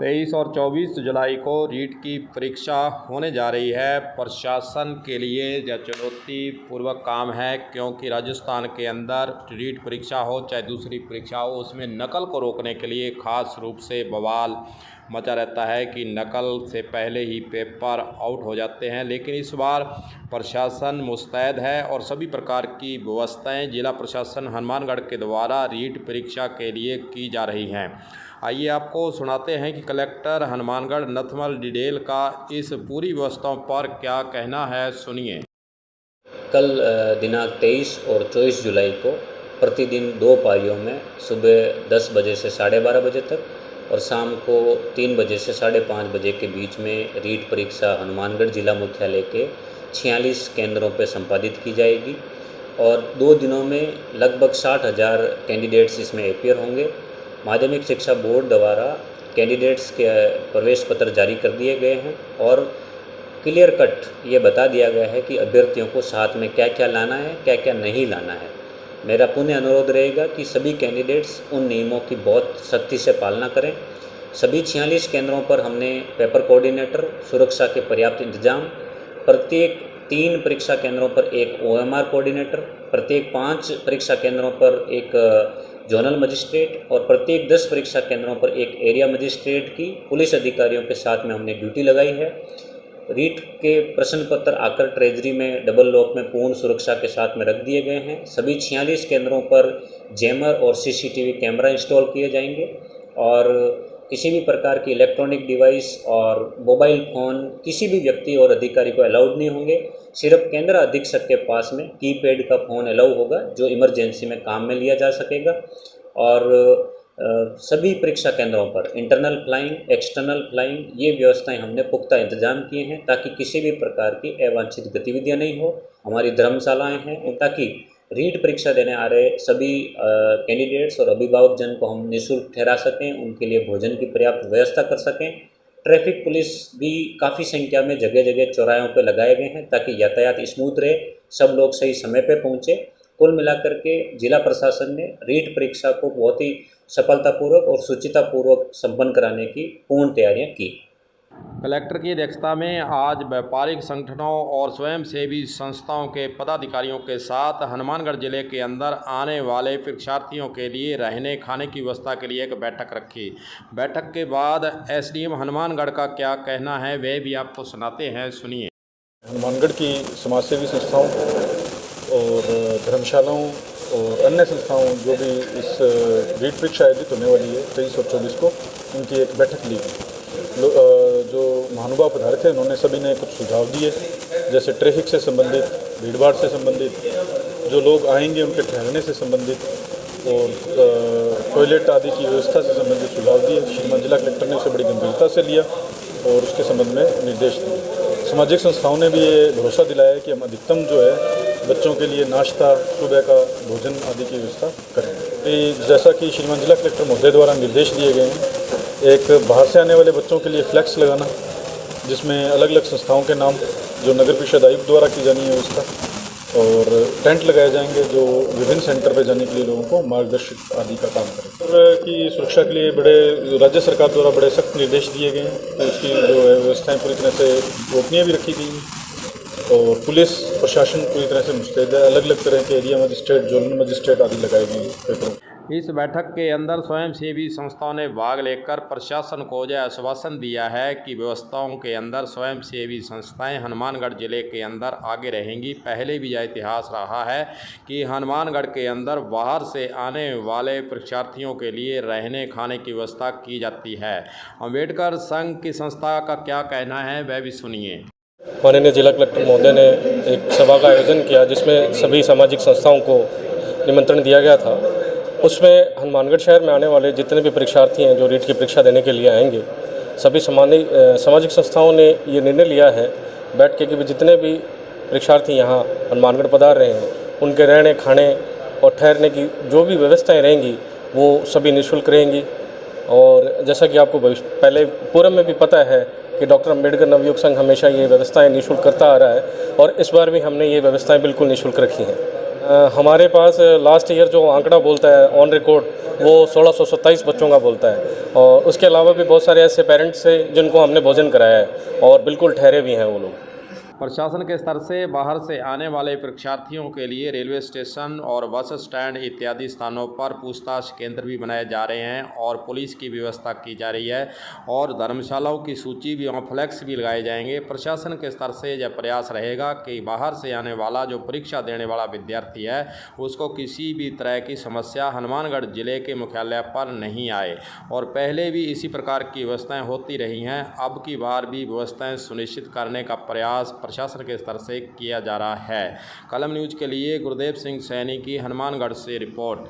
23 और 24 जुलाई को रीट की परीक्षा होने जा रही है। प्रशासन के लिए यह चुनौतीपूर्वक काम है, क्योंकि राजस्थान के अंदर रीट परीक्षा हो चाहे दूसरी परीक्षा हो, उसमें नकल को रोकने के लिए ख़ास रूप से बवाल मचा रहता है कि नकल से पहले ही पेपर आउट हो जाते हैं। लेकिन इस बार प्रशासन मुस्तैद है और सभी प्रकार की व्यवस्थाएं जिला प्रशासन हनुमानगढ़ के द्वारा रीट परीक्षा के लिए की जा रही हैं। आइए आपको सुनाते हैं कि कलेक्टर हनुमानगढ़ नथमल डिडेल का इस पूरी व्यवस्थाओं पर क्या कहना है, सुनिए। कल दिनांक 23 और 24 जुलाई को प्रतिदिन 2 पारियों में सुबह 10 बजे से 12:30 बजे तक और शाम को 3 बजे से 5:30 बजे के बीच में रीट परीक्षा हनुमानगढ़ जिला मुख्यालय के 46 केंद्रों पर संपादित की जाएगी और 2 दिनों में लगभग 60,000 कैंडिडेट्स इसमें अपियर होंगे। माध्यमिक शिक्षा बोर्ड द्वारा कैंडिडेट्स के प्रवेश पत्र जारी कर दिए गए हैं और क्लियर कट ये बता दिया गया है कि अभ्यर्थियों को साथ में क्या क्या लाना है, क्या क्या नहीं लाना है। मेरा पुनः अनुरोध रहेगा कि सभी कैंडिडेट्स उन नियमों की बहुत सख्ती से पालना करें। सभी 46 केंद्रों पर हमने पेपर कोऑर्डिनेटर, सुरक्षा के पर्याप्त इंतजाम, प्रत्येक 3 परीक्षा केंद्रों पर एक OMR कोऑर्डिनेटर, प्रत्येक 5 परीक्षा केंद्रों पर एक जोनल मजिस्ट्रेट और प्रत्येक 10 परीक्षा केंद्रों पर एक एरिया मजिस्ट्रेट की पुलिस अधिकारियों के साथ में हमने ड्यूटी लगाई है। रीट के प्रश्न पत्र आकर ट्रेजरी में डबल लॉक में पूर्ण सुरक्षा के साथ में रख दिए गए हैं। सभी 46 केंद्रों पर जैमर और CCTV कैमरा इंस्टॉल किए जाएंगे और किसी भी प्रकार की इलेक्ट्रॉनिक डिवाइस और मोबाइल फ़ोन किसी भी व्यक्ति और अधिकारी को अलाउड नहीं होंगे। सिर्फ केंद्र अधीक्षक के पास में कीपैड का फ़ोन अलाउ होगा जो इमरजेंसी में काम में लिया जा सकेगा। और सभी परीक्षा केंद्रों पर इंटरनल फ्लाइंग, एक्सटर्नल फ्लाइंग, ये व्यवस्थाएं हमने पुख्ता इंतजाम किए हैं ताकि किसी भी प्रकार की अवांछित गतिविधियां नहीं हो। हमारी धर्मशालाएं हैं ताकि रीट परीक्षा देने आ रहे सभी कैंडिडेट्स और अभिभावक जन को हम निःशुल्क ठहरा सकें, उनके लिए भोजन की पर्याप्त व्यवस्था कर सकें। ट्रैफिक पुलिस भी काफ़ी संख्या में जगह जगह चौराहों पर लगाए गए हैं ताकि यातायात स्मूथ रहे, सब लोग सही समय पर पहुँचे। कुल मिलाकर के जिला प्रशासन ने रीट परीक्षा को बहुत ही सफलतापूर्वक और सुचितापूर्वक संपन्न कराने की पूर्ण तैयारियां की। कलेक्टर की अध्यक्षता में आज व्यापारिक संगठनों और स्वयंसेवी संस्थाओं के पदाधिकारियों के साथ हनुमानगढ़ जिले के अंदर आने वाले परीक्षार्थियों के लिए रहने खाने की व्यवस्था के लिए एक बैठक रखी। बैठक के बाद SDM हनुमानगढ़ का क्या कहना है, वह भी आपको सुनाते हैं, सुनिए। हनुमानगढ़ की समाजसेवी संस्थाओं और धर्मशालाओं और अन्य संस्थाओं जो भी इस रीट परीक्षा आयोजित होने वाली है 23 और 24 को, उनकी एक बैठक ली गई। जो महानुभाव पधारे थे उन्होंने सभी ने कुछ सुझाव दिए, जैसे ट्रैफिक से संबंधित, भीड़भाड़ से संबंधित, जो लोग आएंगे उनके ठहरने से संबंधित और टॉयलेट आदि की व्यवस्था से संबंधित सुझाव दिए। श्रीमान जिला कलेक्टर ने उसे बड़ी गंभीरता से लिया और उसके संबंध में निर्देश दिए। सामाजिक संस्थाओं ने भी ये भरोसा दिलाया कि हम अधिकतम जो है बच्चों के लिए नाश्ता, सुबह का भोजन आदि की व्यवस्था करें। जैसा कि श्रीमान जिला कलेक्टर महोदय द्वारा निर्देश दिए गए हैं, एक बाहर से आने वाले बच्चों के लिए फ्लैक्स लगाना, जिसमें अलग अलग संस्थाओं के नाम जो नगर परिषद आयुक्त द्वारा की जानी है उसका, और टेंट लगाए जाएंगे जो विभिन्न सेंटर पर जाने के लिए लोगों को मार्गदर्शक आदि का काम करें। की सुरक्षा के लिए बड़े राज्य सरकार द्वारा बड़े सख्त निर्देश दिए गए हैं, तो उसकी जो व्यवस्थाएँ पूरी तरह से गोपनीय भी रखी गई हैं और पुलिस प्रशासन पूरी तरह से मुस्तैद है। अलग अलग तरह के एरिया मजिस्ट्रेट, जोनल मजिस्ट्रेट आदि लगाए गए हैं। इस बैठक के अंदर स्वयंसेवी संस्थाओं ने भाग लेकर प्रशासन को यह आश्वासन दिया है कि व्यवस्थाओं के अंदर स्वयंसेवी संस्थाएं हनुमानगढ़ जिले के अंदर आगे रहेंगी। पहले भी यह इतिहास रहा है कि हनुमानगढ़ के अंदर बाहर से आने वाले परीक्षार्थियों के लिए रहने खाने की व्यवस्था की जाती है। अम्बेडकर संघ की संस्था का क्या कहना है, वह भी सुनिए। माननीय जिला कलेक्टर महोदय ने एक सभा का आयोजन किया जिसमें सभी सामाजिक संस्थाओं को निमंत्रण दिया गया था। उसमें हनुमानगढ़ शहर में आने वाले जितने भी परीक्षार्थी हैं जो रीट की परीक्षा देने के लिए आएंगे, सभी सामाजिक संस्थाओं ने ये निर्णय लिया है बैठ के कि जितने भी परीक्षार्थी यहाँ हनुमानगढ़ पधार रहे हैं उनके रहने खाने और ठहरने की जो भी व्यवस्थाएँ रहेंगी वो सभी निःशुल्क रहेंगी। और जैसा कि आपको पहले पूर्व में भी पता है कि डॉक्टर अम्बेडकर नवयुग संघ हमेशा ये व्यवस्थाएं निःशुल्क करता आ रहा है और इस बार भी हमने ये व्यवस्थाएं बिल्कुल निःशुल्क रखी हैं। हमारे पास लास्ट ईयर जो आंकड़ा बोलता है ऑन रिकॉर्ड वो 1627 बच्चों का बोलता है, और उसके अलावा भी बहुत सारे ऐसे पेरेंट्स हैं जिनको हमने भोजन कराया है और बिल्कुल ठहरे भी हैं वो लोग। प्रशासन के स्तर से बाहर से आने वाले परीक्षार्थियों के लिए रेलवे स्टेशन और बस स्टैंड इत्यादि स्थानों पर पूछताछ केंद्र भी बनाए जा रहे हैं और पुलिस की व्यवस्था की जा रही है और धर्मशालाओं की सूची भी और फ्लैक्स भी लगाए जाएंगे। प्रशासन के स्तर से यह प्रयास रहेगा कि बाहर से आने वाला जो परीक्षा देने वाला विद्यार्थी है उसको किसी भी तरह की समस्या हनुमानगढ़ जिले के मुख्यालय पर नहीं आए, और पहले भी इसी प्रकार की व्यवस्थाएँ होती रही हैं। अब की बार भी व्यवस्थाएँ सुनिश्चित करने का प्रयास प्रशासन के स्तर से किया जा रहा है। कलम न्यूज़ के लिए गुरदेव सिंह सैनी की हनुमानगढ़ से रिपोर्ट।